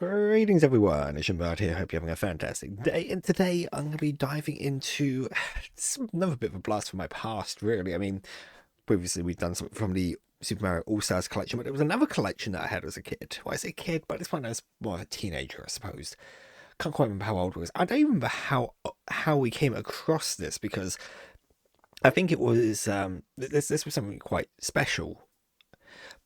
Greetings everyone, it's Shimbard here, hope you're having a fantastic day, and today I'm going to be diving into another bit of a blast from my past, really. I mean, previously we've done something from the Super Mario All-Stars collection, but there was another collection that I had as a kid. Well, I say kid, but this one I was more of a teenager, I suppose. Can't quite remember how old I was. I don't even remember how we came across this, because I think it was, this was something quite special.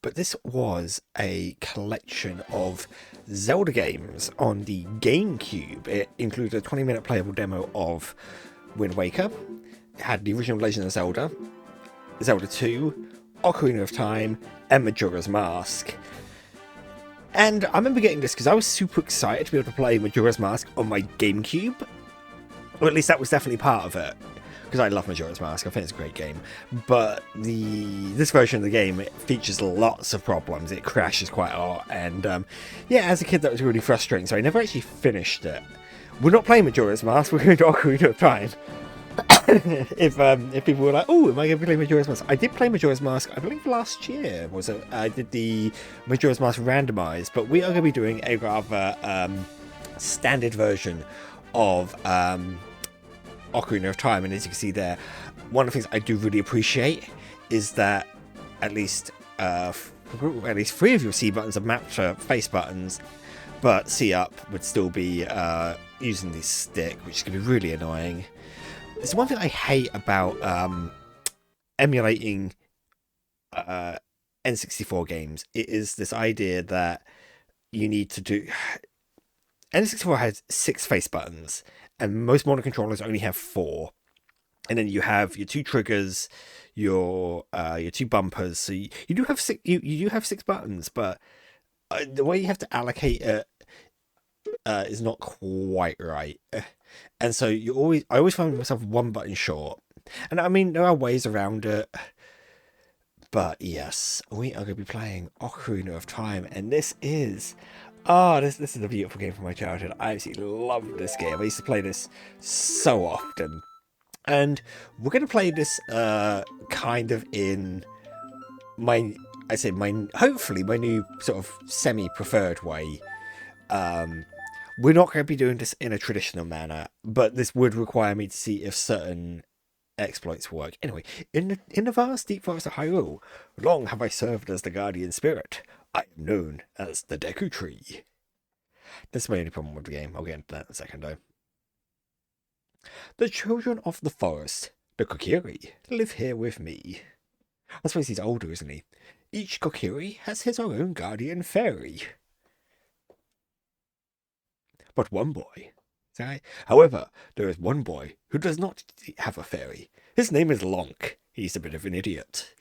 But this was a collection of Zelda games on the GameCube. It included a 20-minute playable demo of Wind Waker. It had the original Legend of Zelda, Zelda 2, Ocarina of Time, and Majora's Mask. And I remember getting this because I was super excited to be able to play Majora's Mask on my GameCube. Or at least that was definitely part of it, because I love Majora's Mask. I think it's a great game, but this version of the game, it features lots of problems. It crashes quite a lot, and yeah, as a kid that was really frustrating, so I never actually finished it. We're not playing Majora's Mask, we're going to Ocarina of Time. if people were like, oh, am I going to play Majora's Mask? I did play Majora's Mask, I believe last year, was it? I did the Majora's Mask Randomised, but we are going to be doing a rather standard version of Ocarina of Time, and as you can see there, one of the things I do really appreciate is that at least three of your C buttons are mapped to face buttons, but C up would still be using the stick, which is going to be really annoying. There's one thing I hate about emulating N64 games. It is this idea that you need to do... N64 has 6 face buttons, and most modern controllers only have 4. And then you have your 2 triggers, your 2 bumpers. So you do have 6. You do have 6 buttons, but the way you have to allocate it is not quite right. And so I always find myself 1 button short. And I mean, there are ways around it. But yes, we are going to be playing Ocarina of Time, and this is... Oh, this is a beautiful game from my childhood. I absolutely loved this game. I used to play this so often. And we're going to play this kind of in hopefully my new sort of semi-preferred way. We're not going to be doing this in a traditional manner, but this would require me to see if certain exploits work. Anyway, in the vast deep forest of Hyrule, long have I served as the guardian spirit. I am known as the Deku Tree. That's my only problem with the game. I'll get into that in a second, though. The children of the forest, the Kokiri, live here with me. I suppose he's older, isn't he? Each Kokiri has his own guardian fairy. But one boy... However, there is one boy who does not have a fairy. His name is Lonk. He's a bit of an idiot.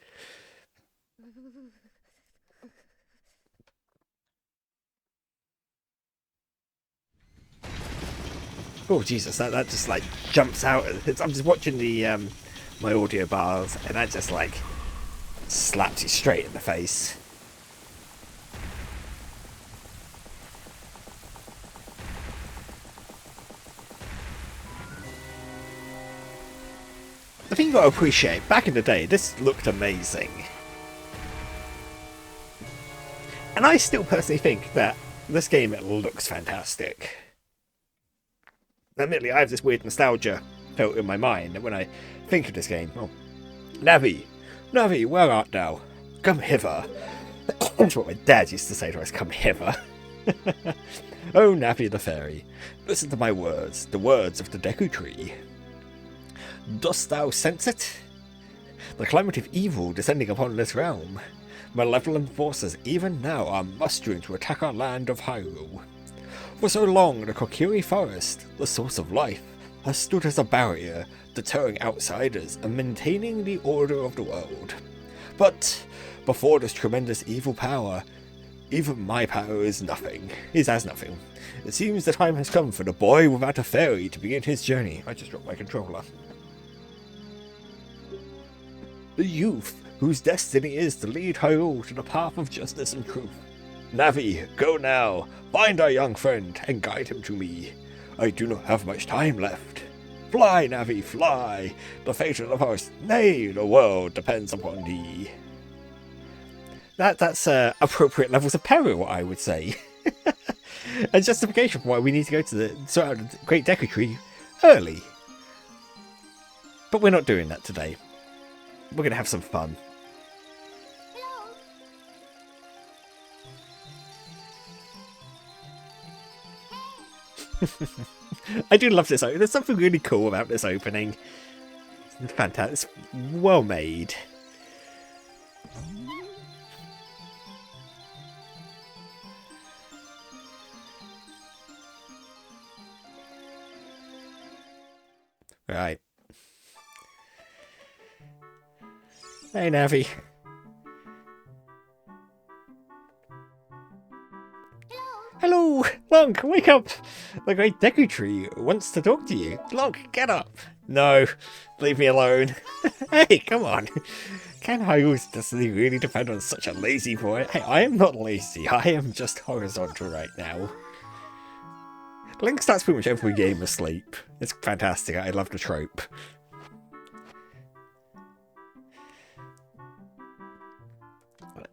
Oh Jesus, that just like jumps out. I'm just watching the my audio bars, and that just like slaps you straight in the face. The thing you got to appreciate, back in the day, this looked amazing. And I still personally think that this game looks fantastic. Admittedly, I have this weird nostalgia felt in my mind when I think of this game. Oh, Navi, where art thou? Come hither. That's what my dad used to say to us, come hither. Oh, Navi the fairy, listen to my words, the words of the Deku Tree. Dost thou sense it? The climate of evil descending upon this realm. Malevolent forces even now are mustering to attack our land of Hyrule. For so long, the Kokiri Forest, the source of life, has stood as a barrier, deterring outsiders and maintaining the order of the world. But before this tremendous evil power, even my power is nothing. Is as nothing. It seems the time has come for the boy without a fairy to begin his journey. I just dropped my controller. The youth whose destiny is to lead Hyrule to the path of justice and truth. Navi, go now, find our young friend, and guide him to me. I do not have much time left. Fly, Navi, fly! The fate of the forest, nay, the world depends upon thee. That's appropriate levels of peril, I would say. And justification for why we need to go to the Great Deku Tree early. But we're not doing that today. We're going to have some fun. I do love this. There's something really cool about this opening. It's fantastic. It's well made. Right. Hey, Navi. Hello, Lonk, wake up! The Great Deku Tree wants to talk to you. Lonk, get up! No, leave me alone. Hey, come on. Can Hyru's destiny really depend on such a lazy boy? Hey, I am not lazy. I am just horizontal right now. Link starts pretty much every game asleep. It's fantastic. I love the trope.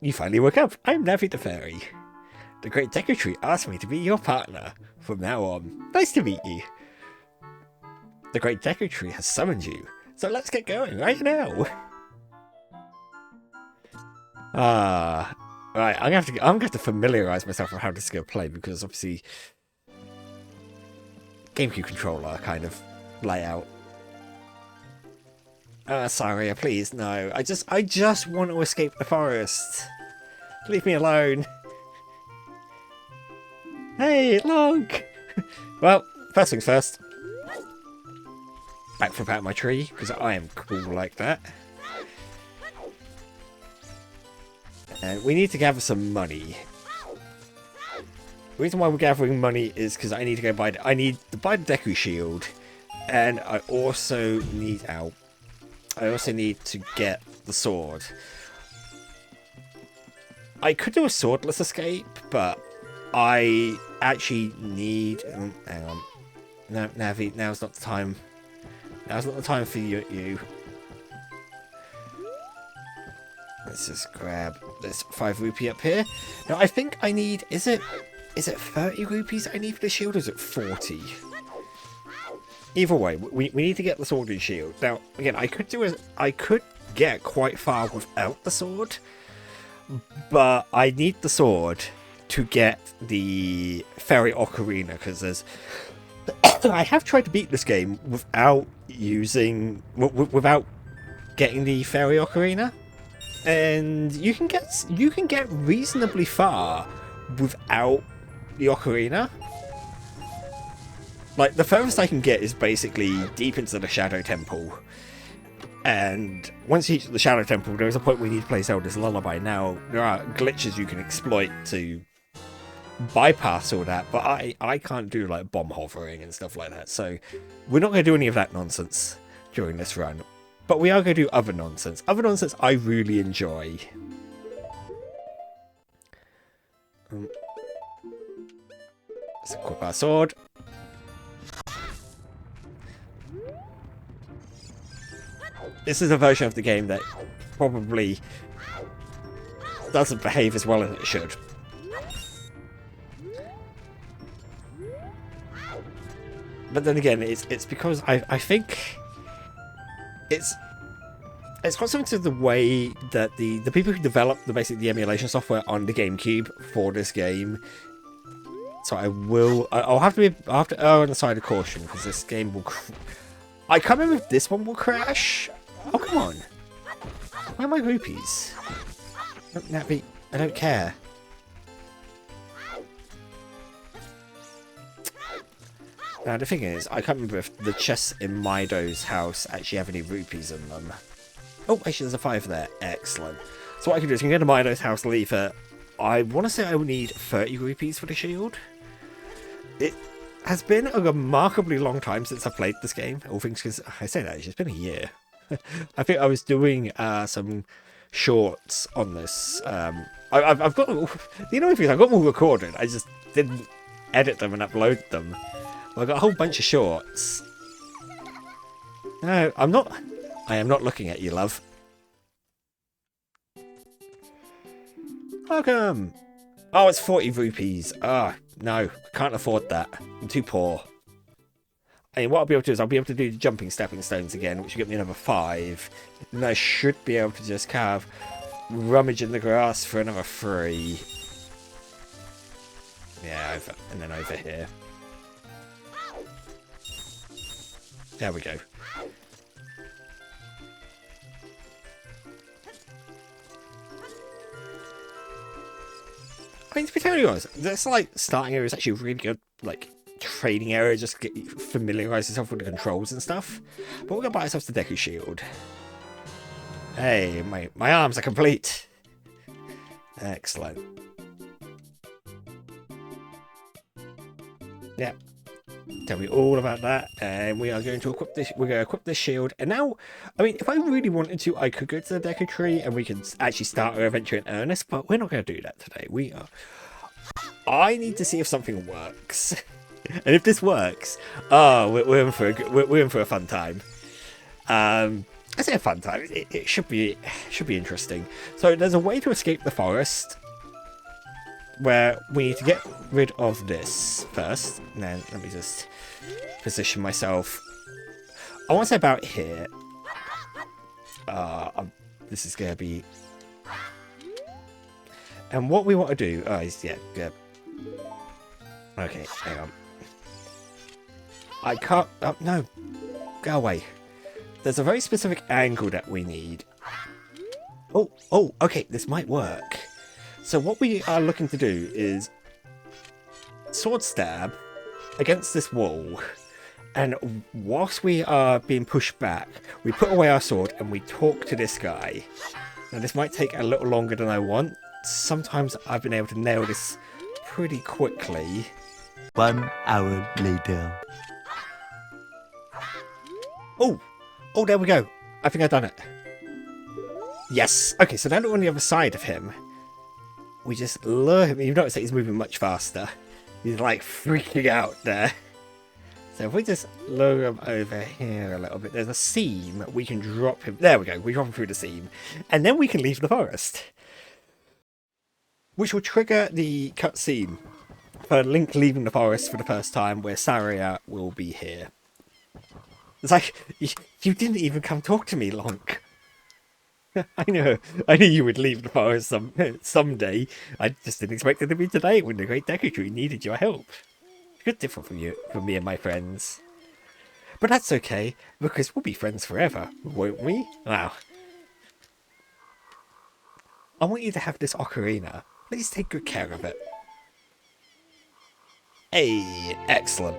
You finally woke up. I'm Navi the Fairy. The Great Deku Tree asked me to be your partner from now on. Nice to meet you. The Great Deku Tree has summoned you, so let's get going right now. Right. I'm gonna have to familiarize myself with how this is gonna play because obviously GameCube controller kind of layout. Sorry, please no. I just want to escape the forest. Leave me alone. Hey, Lonk! Well, first things first. Backflip out of my tree, because I am cool like that. And we need to gather some money. The reason why we're gathering money is because I need to go buy the Deku Shield. And I also need to get the sword. I could do a swordless escape, but I actually need... hang on. No, Navi, now's not the time. Now's not the time for you. Let's just grab this 5 rupee up here. Now, I think I need... Is it 30 rupees I need for the shield, or is it 40? Either way, we need to get the sword and shield. Now, again, I could get quite far without the sword, but I need the sword to get the fairy ocarina, because there's... I have tried to beat this game without getting the fairy ocarina, and you can get reasonably far without the ocarina. Like, the furthest I can get is basically deep into the Shadow Temple. And once you reach the Shadow Temple, there is a point where you need to play Zelda's Lullaby. Now, there are glitches you can exploit to bypass all that, but I can't do, like, bomb hovering and stuff like that. So, we're not going to do any of that nonsense during this run. But we are going to do other nonsense. Other nonsense I really enjoy. Let's equip our sword. This is a version of the game that probably doesn't behave as well as it should. But then again, it's because I think it's got something to the way that the people who developed the emulation software on the GameCube for this game. So I'll have to err on the side of caution, because this game will... I can't remember if this one will crash. Oh, come on. Where are my rupees? Oh, Nappy, I don't care. Now, the thing is, I can't remember if the chests in Mido's house actually have any rupees in them. Oh, actually, there's a 5 there. Excellent. So what I can do is I can go to Mido's house, leave it. I want to say I will need 30 rupees for the shield. It has been a remarkably long time since I've played this game. All things considered, I say that, it's been a year. I think I was doing some shorts on this. I've got... You know, I've got them all recorded. I just didn't edit them and upload them. I've got a whole bunch of shorts. No, I am not looking at you, love. Welcome! Oh, it's 40 rupees. Ah, No, can't afford that. I'm too poor. I mean, what I'll be able to do is I'll be able to do the jumping stepping stones again, which will get me another 5. And I should be able to just kind of rummage in the grass for another 3. Yeah, over, and then over here. There we go. I mean, to be totally honest, this like starting area is actually a really good like training area, just to get you familiarise yourself with the controls and stuff. But we're gonna buy ourselves the Deku Shield. Hey, my arms are complete. Excellent. Yeah. Tell me all about that, and we are going to equip this. We're going to equip this shield, and now, I mean, if I really wanted to, I could go to the Deku Tree, and we can actually start our adventure in earnest. But we're not going to do that today. We are. I need to see if something works, and if this works, oh, we're in for we're in for a fun time. I say a fun time. It should be interesting. So there's a way to escape the forest, where we need to get rid of this first. And then let me just position myself. I want to say about here. This is going to be... And what we want to do... Oh, is, yeah. Okay, hang on. I can't... Oh, no. Go away. There's a very specific angle that we need. Oh, okay. This might work. So what we are looking to do is sword stab against this wall, and whilst we are being pushed back, we put away our sword and we talk to this guy. Now this might take a little longer than I want. Sometimes I've been able to nail this pretty quickly. 1 hour later. Oh, there we go. I think I've done it. Yes. Okay, so now that we're on the other side of him, we just lure him. You've noticed that he's moving much faster. He's like freaking out there. So if we just lure him over here a little bit, there's a seam. We can drop him. There we go. We drop him through the seam. And then we can leave the forest. Which will trigger the cutscene for Link leaving the forest for the first time, where Saria will be here. It's like, you didn't even come talk to me, Link. I knew you would leave the forest someday. I just didn't expect it to be today when the Great Deku Tree needed your help. Good different from me and my friends. But that's okay, because we'll be friends forever, won't we? Wow. I want you to have this ocarina. Please take good care of it. Hey, excellent.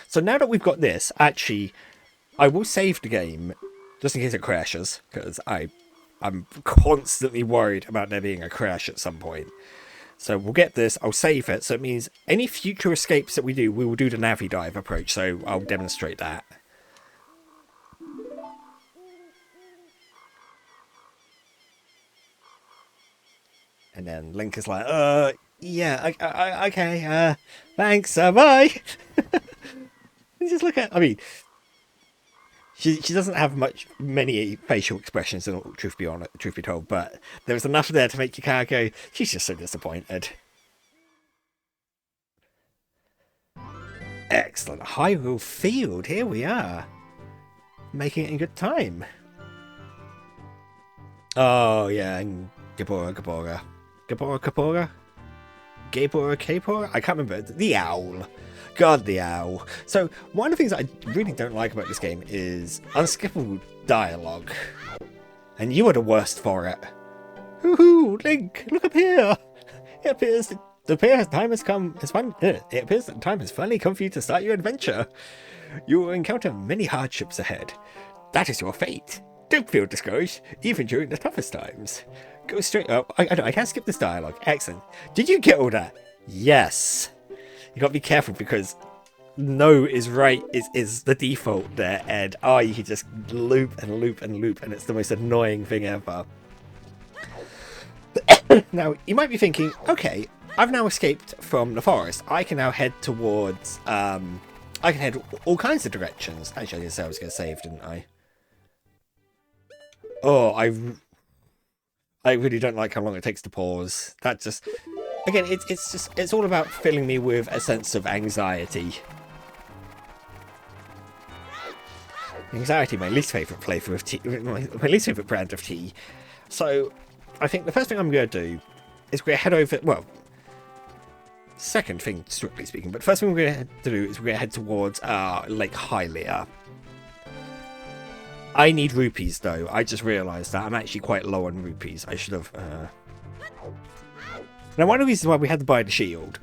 So now that we've got this, actually, I will save the game, just in case it crashes, because I'm constantly worried about there being a crash at some point. So we'll get this, I'll save it, so it means any future escapes that we do, we will do the Navi dive approach, so I'll demonstrate that. And then Link is like, yeah, okay, thanks, bye! Just look at, I mean, she doesn't have many facial expressions, truth be told, but there was enough there to make you kind of go, she's just so disappointed. Excellent. Hyrule Field, here we are. Making it in good time. Oh, yeah, and Gabora. I can't remember. The owl. God, the owl. So, one of the things I really don't like about this game is unskippable dialogue. And you are the worst for it. Hoo-hoo, Link, look up here. It appears that the time has finally come for you to start your adventure. You will encounter many hardships ahead. That is your fate. Don't feel discouraged, even during the toughest times. Go straight up. I can't skip this dialogue. Excellent. Did you get all that? Yes. You gotta be careful because no is right is the default there, and you can just loop and loop and loop, and it's the most annoying thing ever. Now you might be thinking, okay, I've now escaped from the forest. I can now head towards I can head all kinds of directions. Actually, I guess I was gonna save, didn't I? Oh, I really don't like how long it takes to pause. That just, again, it's all about filling me with a sense of anxiety. Anxiety, my least favorite flavor of tea, my least favorite brand of tea. So, I think the first thing I'm going to do is we're going to head over. Well, second thing, strictly speaking, but first thing we're going to do is we're going to head towards Lake Hylia. I need rupees though. I just realised that I'm actually quite low on rupees. I should have. Now, one of the reasons why we had to buy the shield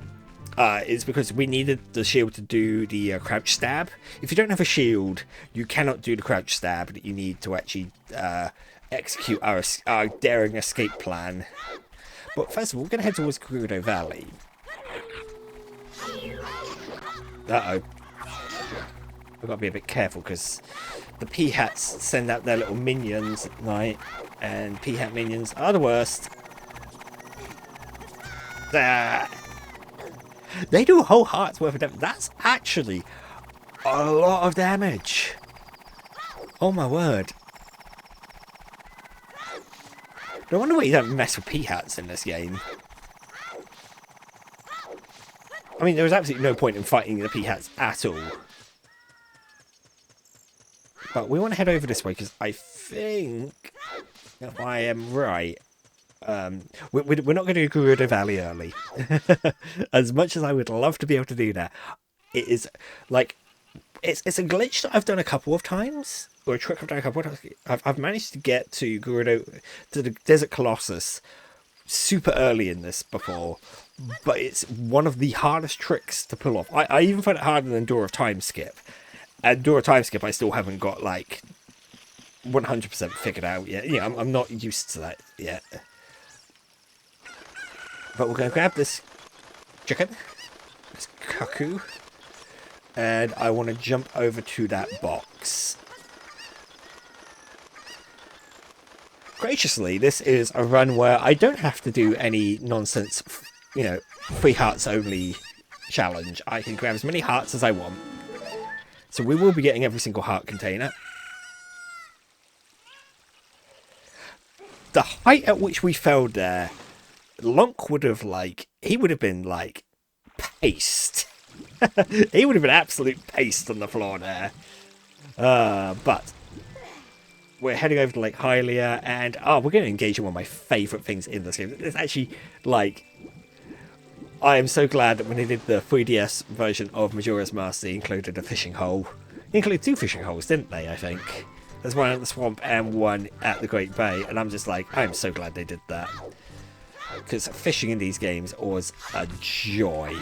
is because we needed the shield to do the crouch stab. If you don't have a shield, you cannot do the crouch stab that you need to actually execute our daring escape plan. But first of all, we're going to head towards Gerudo Valley. Uh-oh. We've got to be a bit careful because the P-Hats send out their little minions at night, and P-Hat minions are the worst. They do a whole heart's worth of damage. That's actually a lot of damage. Oh my word. No wonder why you don't mess with P-Hats in this game. I mean, there was absolutely no point in fighting the P-Hats at all. But we want to head over this way because I think, if I am right, we're not going to do Gerudo Valley early. As much as I would love to be able to do that, it is like it's a glitch that I've done a couple of times, or a trick I've done a couple of times. I've managed to get to Gerudo, to the Desert Colossus super early in this before, but it's one of the hardest tricks to pull off. I even find it harder than Door of Time Skip. And Door of Time Skip, I still haven't got like 100% figured out yet. Yeah, I'm not used to that yet. But we're going to grab this chicken, this cuckoo, and I want to jump over to that box. Graciously, this is a run where I don't have to do any nonsense, free hearts only challenge. I can grab as many hearts as I want. So we will be getting every single heart container. The height at which we fell there, Lonk would have he would have been paste. He would have been absolute paste on the floor there. But we're heading over to Lake Hylia, and we're going to engage in one of my favourite things in this game. It's actually I am so glad that when they did the 3DS version of Majora's Mask, they included a fishing hole. They included 2 fishing holes, didn't they, I think? There's one at the swamp and one at the Great Bay, and I'm just I'm so glad they did that. Because fishing in these games was a joy.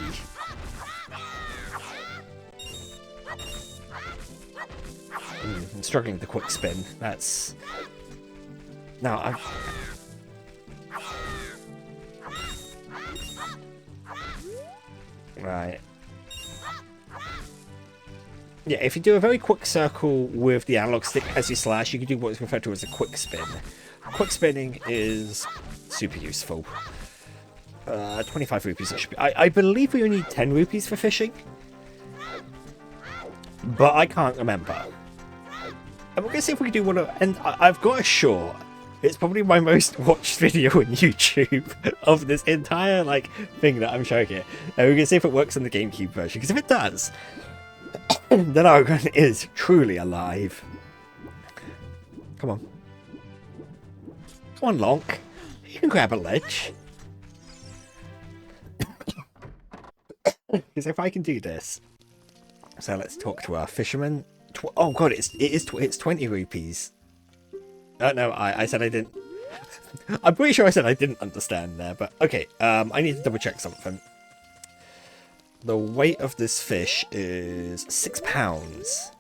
I'm struggling with the quick spin. That's... Now, Right. Yeah, if you do a very quick circle with the analog stick as you slash, you can do what is referred to as a quick spin. Quick spinning is super useful. 25 rupees it should be. I believe we only need 10 rupees for fishing, but I can't remember. And we're going to see if we can do one of... And I've got a short. It's probably my most watched video on YouTube of this entire thing that I'm showing here. And we're going to see if it works on the GameCube version. Because if it does, then our gun is truly alive. Come on. Come on, Lonk. You can grab a ledge. Because if I can do this... So let's talk to our fisherman. Oh god, it's 20 rupees. No, I said I didn't. I'm pretty sure I said I didn't understand there, but okay. I need to double check something. The weight of this fish is 6 pounds.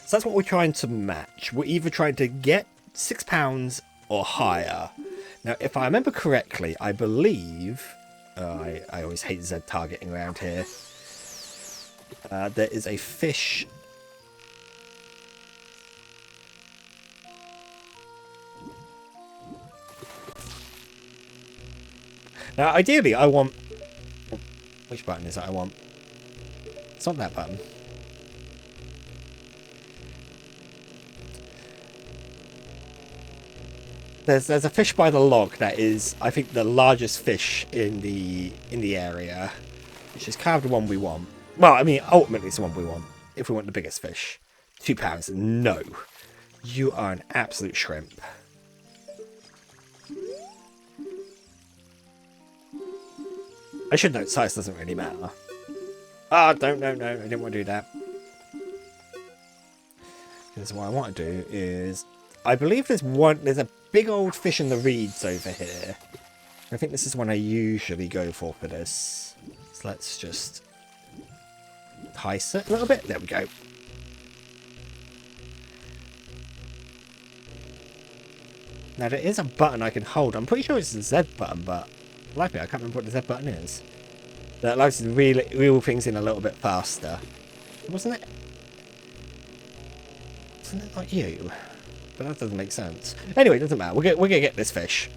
So that's what we're trying to match. We're either trying to get 6 pounds or higher. Now, if I remember correctly, I believe... I always hate Z targeting around here. There is a fish... Now, ideally, I want... Which button is it I want? It's not that button. There's a fish by the log that is, I think, the largest fish in the area, which is kind of the one we want. Well, I mean, ultimately it's the one we want. If we want the biggest fish, £2. No, you are an absolute shrimp. I should note size doesn't really matter. Ah, no, I didn't want to do that. Because what I want to do is, I believe there's a big old fish in the reeds over here. I think this is one I usually go for this. So let's just heist it a little bit. There we go. Now there is a button I can hold. I'm pretty sure it's the Z button, but likely I can't remember what the Z button is. That allows you to reel things in a little bit faster. Wasn't it? Wasn't it like you? But that doesn't make sense. Anyway, it doesn't matter. We're gonna get this fish.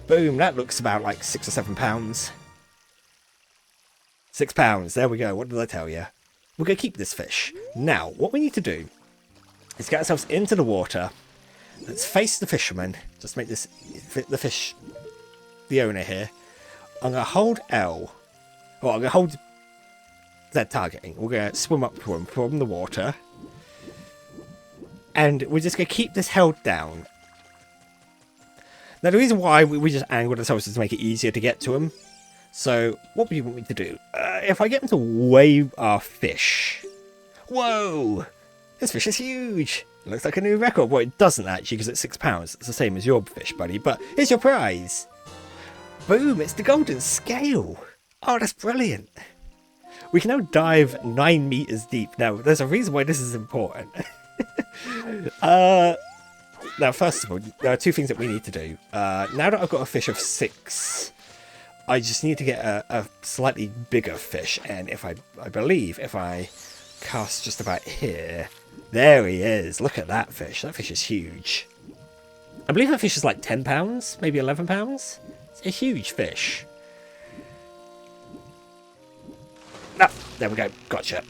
Boom, that looks about like £6 or £7. £6, there we go. What did I tell you? We're gonna keep this fish. Now, what we need to do is get ourselves into the water. Let's face the fisherman. Just make this the fish the owner here. I'm gonna hold L. Well, I'm gonna hold Z targeting. We're gonna swim up to him from the water. And we're just going to keep this held down. Now, the reason why we just angled ourselves is to make it easier to get to him. So, what do you want me to do? If I get him to weigh our fish... Whoa! This fish is huge! It looks like a new record. Well, it doesn't actually, because it's £6. It's the same as your fish, buddy. But here's your prize! Boom! It's the golden scale! Oh, that's brilliant! We can now dive 9 meters deep. Now, there's a reason why this is important. Now, first of all, there are two things that we need to do. Now that I've got a fish of 6, I just need to get a slightly bigger fish. And if I believe if I cast just about here, there he is. Look at that fish. That fish is huge. I believe that fish is like £10, maybe £11. It's a huge fish. Ah, there we go. Gotcha.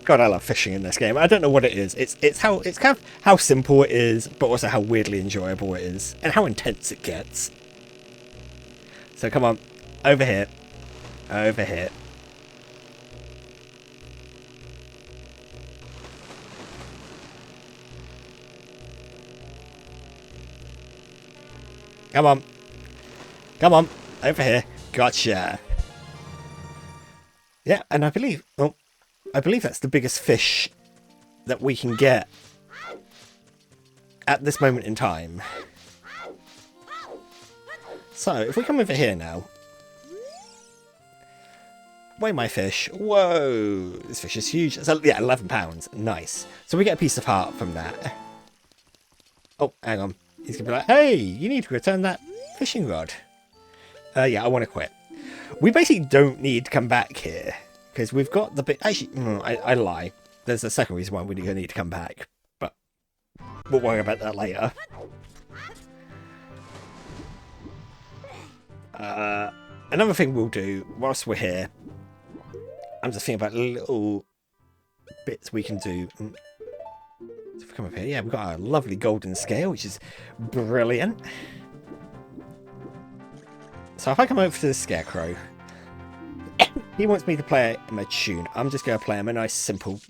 God, I love fishing in this game. I don't know what it is. It's kind of how simple it is, but also how weirdly enjoyable it is, and how intense it gets. So come on, over here, over here. Come on, come on, over here. Gotcha. Yeah, and I believe that's the biggest fish that we can get at this moment in time. So, if we come over here now. Weigh my fish. Whoa! This fish is huge. So, yeah, £11. Nice. So we get a piece of heart from that. Oh, hang on. He's going to be like, hey, you need to return that fishing rod. Yeah, I want to quit. We basically don't need to come back here. Because we've got the bit... Actually, I lie. There's a second reason why we're going to need to come back. But we'll worry about that later. Another thing we'll do whilst we're here... I'm just thinking about little bits we can do. So if we come up here, yeah, we've got our lovely golden scale, which is brilliant. So if I come over to the scarecrow... He wants me to play him a tune. I'm just going to play him a nice, simple...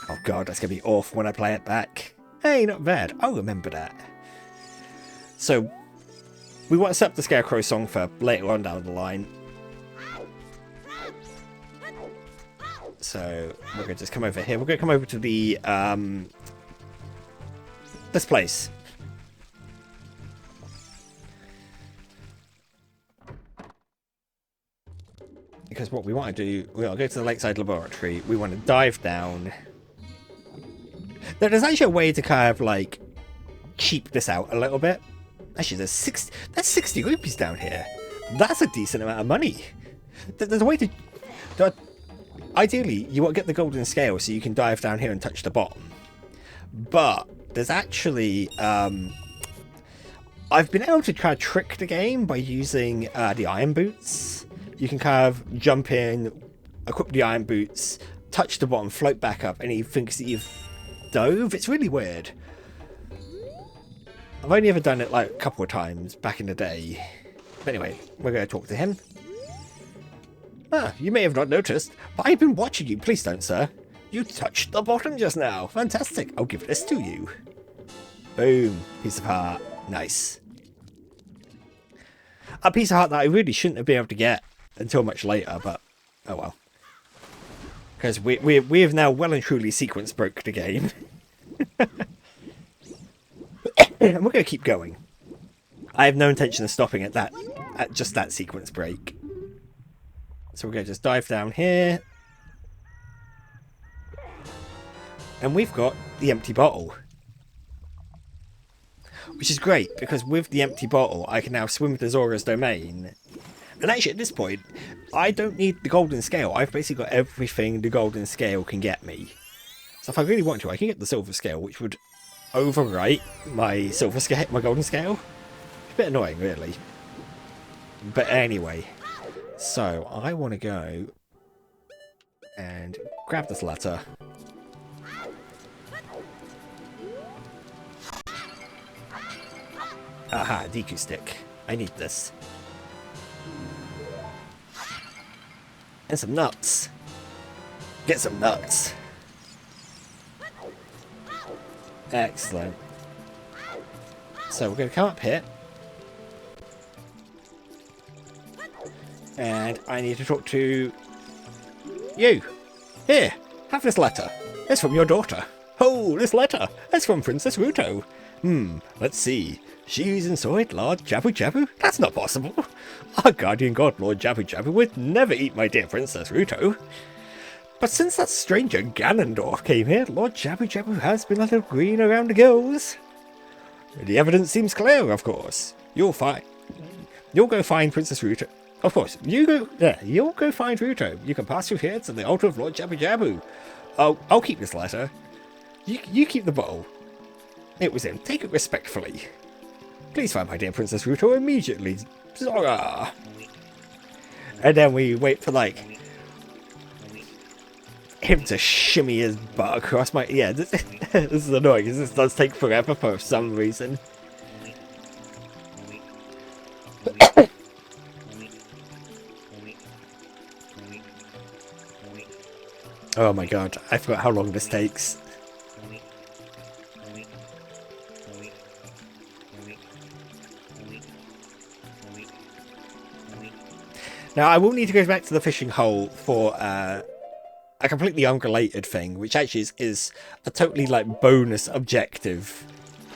Oh god, that's going to be awful when I play it back. Hey, not bad. I'll remember that. So, we want to set up the Scarecrow song for later on down the line. So, we're going to just come over here. We're going to come over to the... this place. Because what we want to do, we want to go to the Lakeside Laboratory. We want to dive down. There's actually a way to kind of like cheap this out a little bit. Actually, that's 60 rupees down here. That's a decent amount of money. There's a way to... Ideally, you want to get the golden scale so you can dive down here and touch the bottom. But there's actually... I've been able to kind of trick the game by using the iron boots. You can kind of jump in, equip the iron boots, touch the bottom, float back up, and he thinks that you've dove. It's really weird. I've only ever done it like a couple of times back in the day. But anyway, we're going to talk to him. Ah, you may have not noticed, but I've been watching you. Please don't, sir. You touched the bottom just now. Fantastic. I'll give this to you. Boom. Piece of heart. Nice. A piece of heart that I really shouldn't have been able to get until much later, but oh well. Because we have now well and truly sequence broke the game. And we're going to keep going. I have no intention of stopping at just that sequence break. So we're going to just dive down here. And we've got the empty bottle. Which is great, because with the empty bottle, I can now swim to Zora's domain. And actually, at this point, I don't need the golden scale. I've basically got everything the golden scale can get me. So if I really want to, I can get the silver scale, which would overwrite my my golden scale. It's a bit annoying, really. But anyway, so I want to go and grab this letter. Aha, DQ stick. I need this. And some nuts. Get some nuts. Excellent. So we're going to come up here. And I need to talk to you. Here, have this letter. It's from your daughter. Oh, this letter. It's from Princess Ruto. Let's see. She's inside Lord Jabu Jabu? That's not possible. Our guardian god, Lord Jabu Jabu, would never eat my dear Princess Ruto. But since that stranger Ganondorf came here, Lord Jabu Jabu has been a little green around the gills. The evidence seems clear, of course. You'll go find Princess Ruto. Of course, you'll go find Ruto. You can pass through here to the altar of Lord Jabu Jabu. I'll keep this letter. You keep the bottle. It was him. Take it respectfully. Please find my dear Princess Ruto immediately, Zora. And then we wait for, like, him to shimmy his butt across my... Yeah, this is annoying, because this does take forever for some reason. Oh my god, I forgot how long this takes. Now, I will need to go back to the fishing hole for a completely unrelated thing, which actually is a totally, like, bonus objective,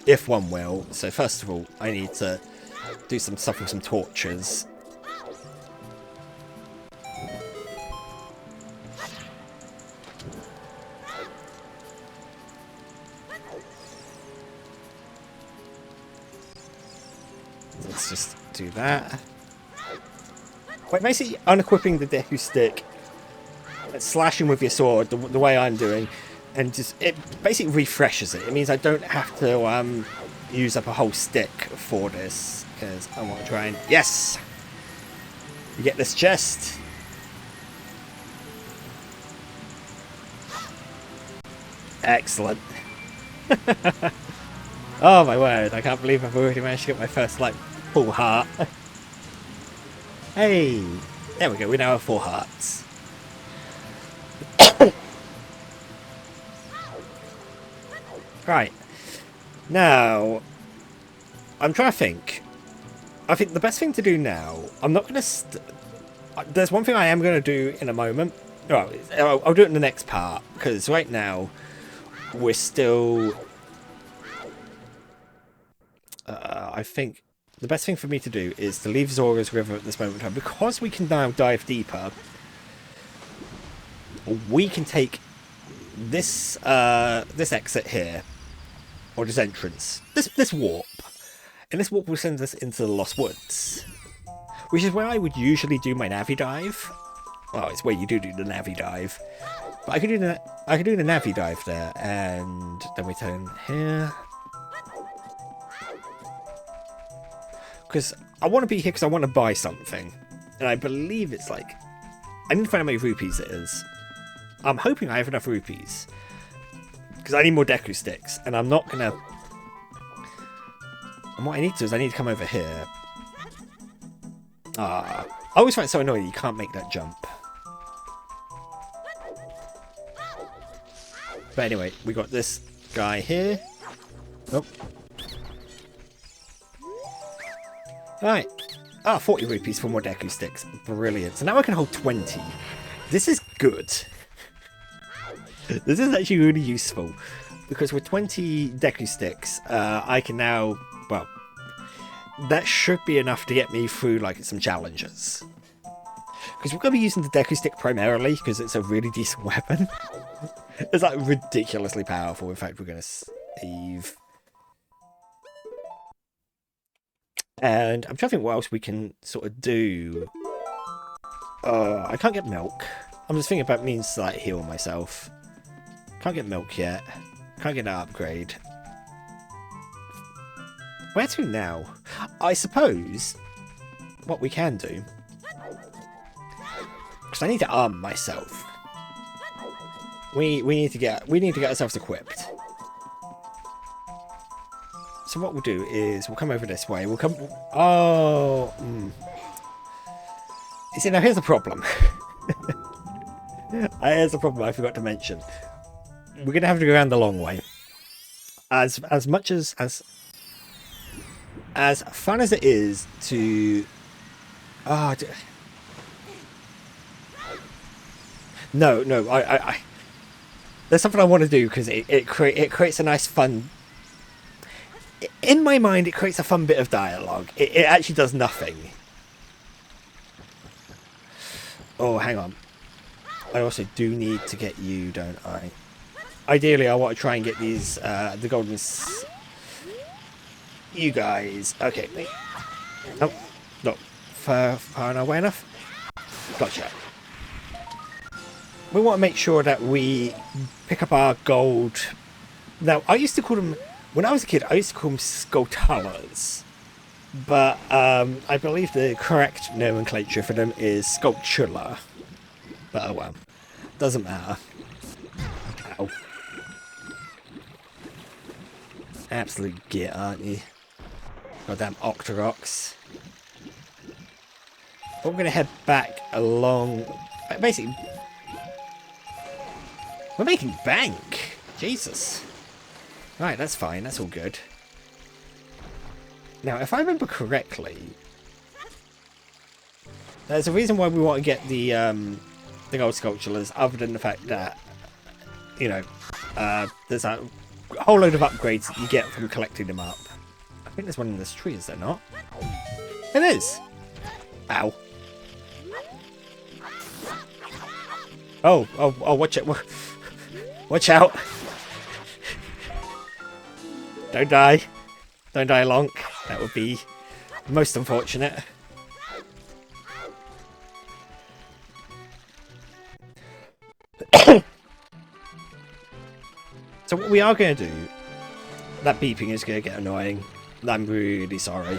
if one will. So, first of all, I need to do some stuff with some torches. Let's just do that. Wait, basically unequipping the Deku stick, slashing with your sword the way I'm doing, and just it basically refreshes it. It means I don't have to use up a whole stick for this, because I want to try and... Yes! You get this chest. Excellent. Oh my word, I can't believe I've already managed to get my first, like, full heart. Hey! There we go, we now have 4 hearts. Right. Now, I'm trying to think. I think the best thing to do now, I'm not going to... There's one thing I am going to do in a moment. Well, I'll do it in the next part, because right now, we're still... I think the best thing for me to do is to leave Zora's River at this moment in time. Because we can now dive deeper, we can take this this exit here, or this entrance, this warp, and this warp will send us into the Lost Woods, which is where I would usually do my Navi dive. Well, it's where you do the Navi dive, but I could do the Navi dive there, and then we turn here. Because I want to be here because I want to buy something. And I believe it's like... I need to find out how many rupees it is. I'm hoping I have enough rupees. Because I need more Deku sticks. And I'm not going to... And what I need to do is I need to come over here. I always find it so annoying you can't make that jump. But anyway, we got this guy here. Oh. Right. 40 rupees for more Deku sticks. Brilliant. So now I can hold 20. This is good. This is actually really useful. Because with 20 Deku sticks, I can now... Well, that should be enough to get me through like some challenges. Because we're going to be using the Deku stick primarily, because it's a really decent weapon. It's like ridiculously powerful. In fact, we're going to save... And I'm trying to think what else we can sort of do. I can't get milk. I'm just thinking about means to like heal myself. Can't get milk yet. Can't get an upgrade. Where to now? I suppose what we can do, because I need to arm myself. We need to get ourselves equipped. So what we'll do is we'll come over this way. We'll come. Oh. You see, now here's the problem. Here's the problem I forgot to mention. We're gonna have to go around the long way. As much as fun as it is to. No. I. There's something I want to do because it creates a nice fun. In my mind, it creates a fun bit of dialogue. It actually does nothing. Oh, hang on. I also do need to get you, don't I? Ideally, I want to try and get these, the golden... You guys. Okay. Oh, not far away enough. Gotcha. We want to make sure that we pick up our gold. Now, I used to call them... When I was a kid, I used to call them Skulltulas. But I believe the correct nomenclature for them is Sculptula. But oh well. Doesn't matter. Ow. Absolute git, aren't you? Goddamn Octoroks. But we're going to head back along... Basically... We're making bank! Jesus. Right, that's fine. That's all good. Now, if I remember correctly, there's a reason why we want to get the gold sculptures, other than the fact that, you know, there's a whole load of upgrades that you get from collecting them up. I think there's one in this tree, is there not? It is! Ow. Oh, watch it. Watch out. Don't die. Don't die, Lonk. That would be most unfortunate. So what we are going to do... That beeping is going to get annoying. I'm really sorry.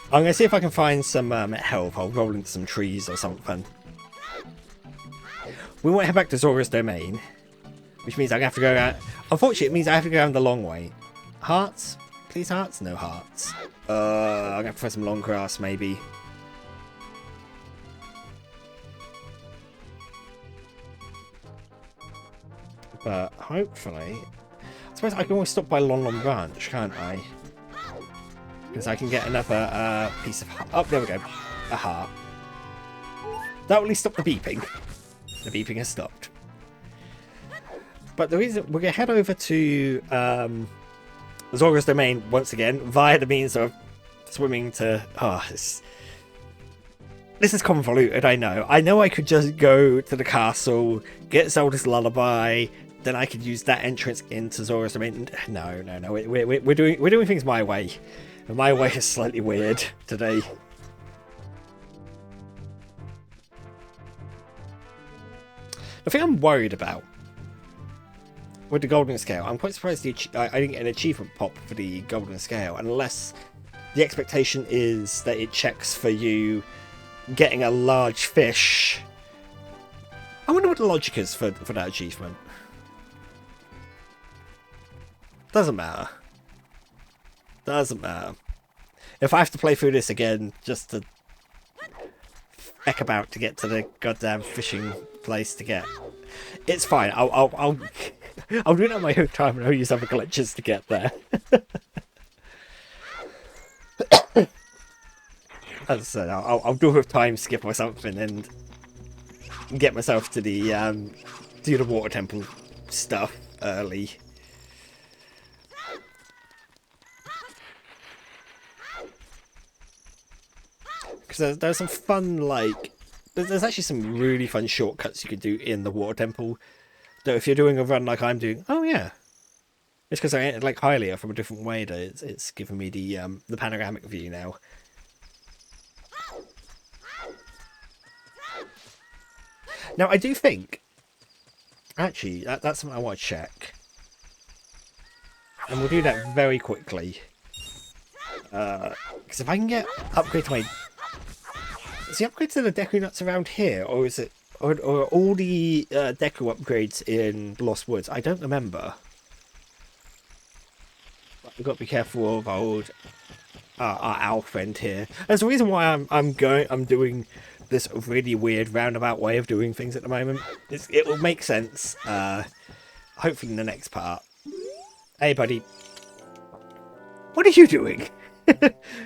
I'm going to see if I can find some help. I'll roll into some trees or something. We want to head back to Zora's Domain. Which means I'm going to have to go around... Unfortunately, it means I have to go around the long way. Hearts? Please, hearts? No hearts. I'm going to have to find some long grass, maybe. But hopefully... I suppose I can always stop by Lon Lon Branch, can't I? Because I can get another piece of... Oh, there we go. A heart. That will at least stop the beeping. The beeping has stopped. But the reason we're going to head over to Zora's Domain once again via the means of swimming to... Oh, this is convoluted, I know. I know I could just go to the castle, get Zelda's Lullaby, then I could use that entrance into Zora's Domain. No. We're doing things my way. And my way is slightly weird today. The thing I'm worried about with the golden scale, I'm quite surprised I didn't get an achievement pop for the golden scale, unless the expectation is that it checks for you getting a large fish I wonder what the logic is for that achievement. Doesn't matter. Doesn't matter. If I have to play through this again just to feck about to get to the goddamn fishing place to get, it's fine. I'll do it on my own time and I'll use other glitches to get there. As I said, I'll do a time skip or something and get myself to the do the water temple stuff early. Because there's some fun, like, there's actually some really fun shortcuts you can do in the water temple. Though if you're doing a run like I'm doing, oh yeah, it's because I entered like Hylia from a different way that it's giving me the panoramic view now. Now I do think, actually, that's something I want to check, and we'll do that very quickly. Because if I can get upgrade to my, is the upgrade to the Deku Nuts around here, or is it, or all the Deku upgrades in Lost Woods? I don't remember. But we've got to be careful of our owl friend here. There's the reason why I'm doing this really weird roundabout way of doing things at the moment. It will make sense, hopefully in the next part. Hey buddy, what are you doing?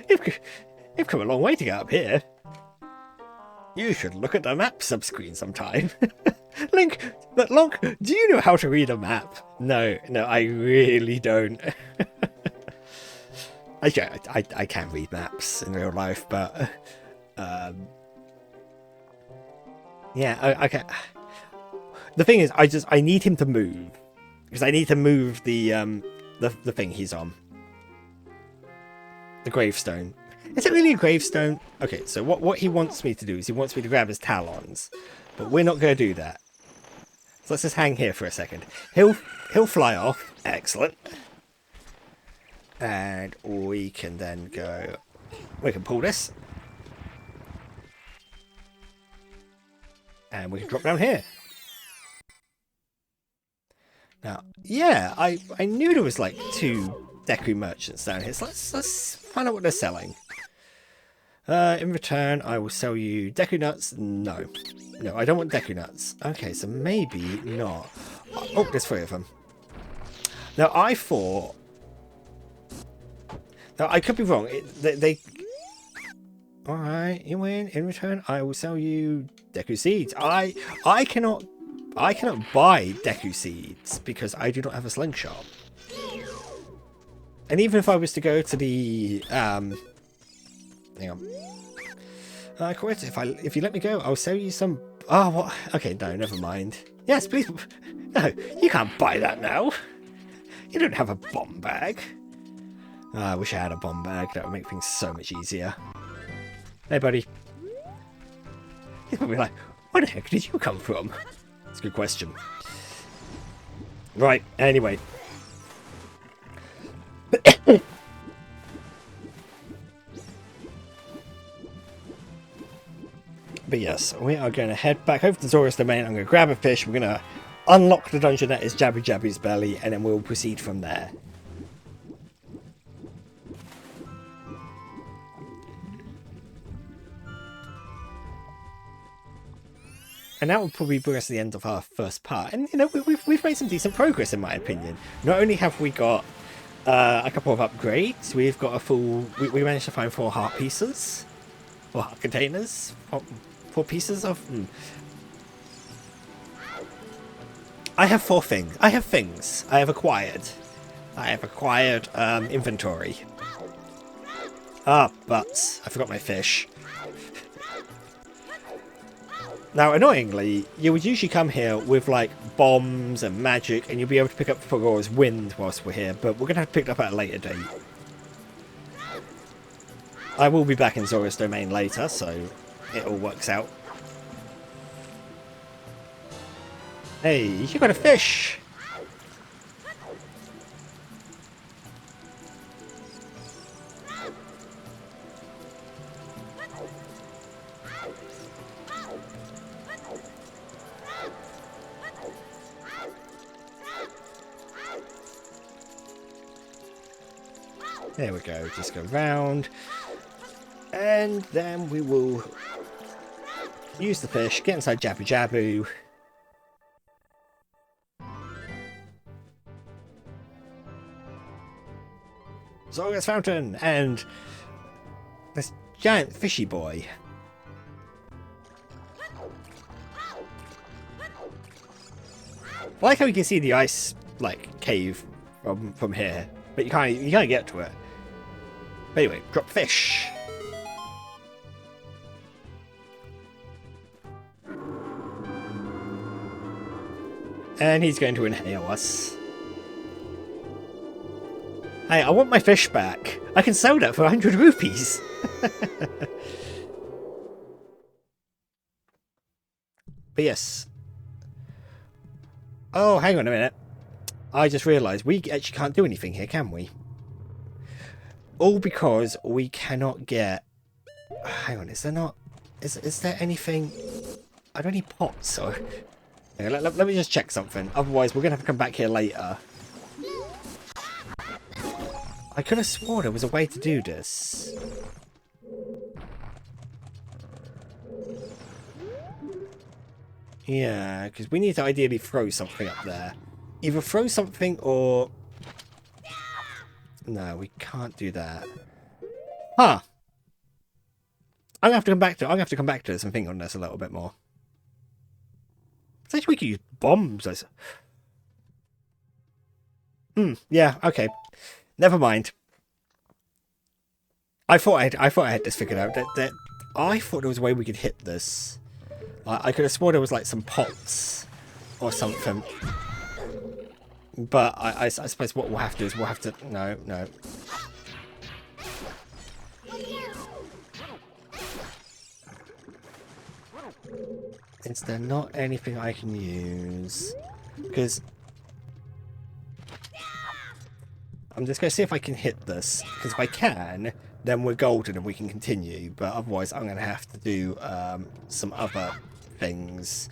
You've come a long way to get up here. You should look at the map subscreen sometime. Link, do you know how to read a map? No, I really don't. I can read maps in real life, but yeah, I can. The thing is, I need him to move because I need to move the thing he's on, the gravestone. Is it really a gravestone? Okay, so what he wants me to do is he wants me to grab his talons, but we're not going to do that. So let's just hang here for a second. He'll fly off. Excellent. And we can then go. We can pull this. And we can drop down here. Now, yeah, I knew there was like 2 Deku merchants down here. So let's find out what they're selling. In return, I will sell you Deku Nuts. No, I don't want Deku Nuts. Okay, so maybe not. Oh, there's 3 of them. Now, I thought... Now, I could be wrong. They... Alright, you win. In return, I will sell you Deku Seeds. I cannot buy Deku Seeds because I do not have a slingshot. And even if I was to go to the... hang on. Quit. If you let me go, I'll sell you some... Oh, what? Okay, no, never mind. Yes, please. No, you can't buy that now. You don't have a bomb bag. Oh, I wish I had a bomb bag. That would make things so much easier. Hey, buddy. He's probably like, where the heck did you come from? That's a good question. Right, anyway. But yes, we are going to head back over to Zora's Domain. I'm going to grab a fish. We're going to unlock the dungeon that is Jabby Jabby's belly, and then we'll proceed from there. And that will probably bring us to the end of our first part. And, you know, we've made some decent progress, in my opinion. Not only have we got a couple of upgrades, we've got a full... We managed to find 4 heart pieces. 4 heart containers. 4 pieces of... I have 4 things. I have things. I have acquired. Inventory. Ah, but I forgot my fish. Now, annoyingly, you would usually come here with, like, bombs and magic, and you'll be able to pick up Pagora's wind whilst we're here, but we're going to have to pick it up at a later date. I will be back in Zora's Domain later, so it all works out. Hey, you got a fish! There we go. Just go round. And then we will use the fish, get inside Jabu Jabu. Zora's Fountain and this giant fishy boy. I like how you can see the ice like cave from here, but you can't get to it. But anyway, drop fish. And he's going to inhale us. Hey, I want my fish back. I can sell that for 100 rupees. But yes. Oh, hang on a minute. I just realised we actually can't do anything here, can we? All because we cannot get... Hang on, is there not... Is there anything... Are there any pots? Or... Let me just check something. Otherwise, we're going to have to come back here later. I could have sworn there was a way to do this. Yeah, because we need to ideally throw something up there. Either throw something or... No, we can't do that. Huh. I'm going to have to come back to this and think on this a little bit more. Essentially, we could use bombs. Yeah, okay. Never mind. I thought I had this figured out. I thought there was a way we could hit this. I could have sworn there was like some pots or something. But I suppose what we'll have to do is we'll have to... No. Is there not anything I can use? Because... I'm just going to see if I can hit this. Because if I can, then we're golden and we can continue. But otherwise, I'm going to have to do some other things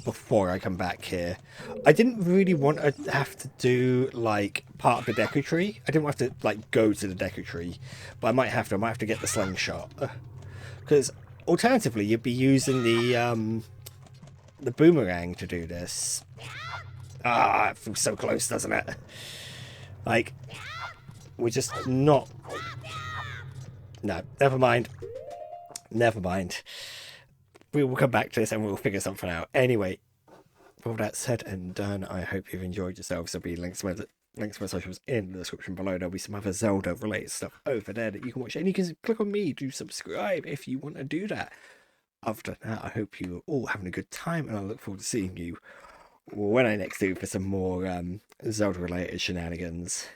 before I come back here. I didn't really want to have to do, like, part of the Deku Tree. I didn't want to have to, like, go to the Deku Tree. But I might have to. I might have to get the slingshot. Because alternatively, you'd be using the boomerang to do this. Ah, it feels so close, doesn't it? Like, we're just not... No, never mind. Never mind. We will come back to this and we'll figure something out. Anyway, with all that said and done, I hope you've enjoyed yourselves. There'll be links to my socials in the description below. There'll be some other Zelda related stuff over there that you can watch. And you can click on me to subscribe if you want to do that. After that, I hope you're all having a good time and I look forward to seeing you when I next do for some more Zelda related shenanigans.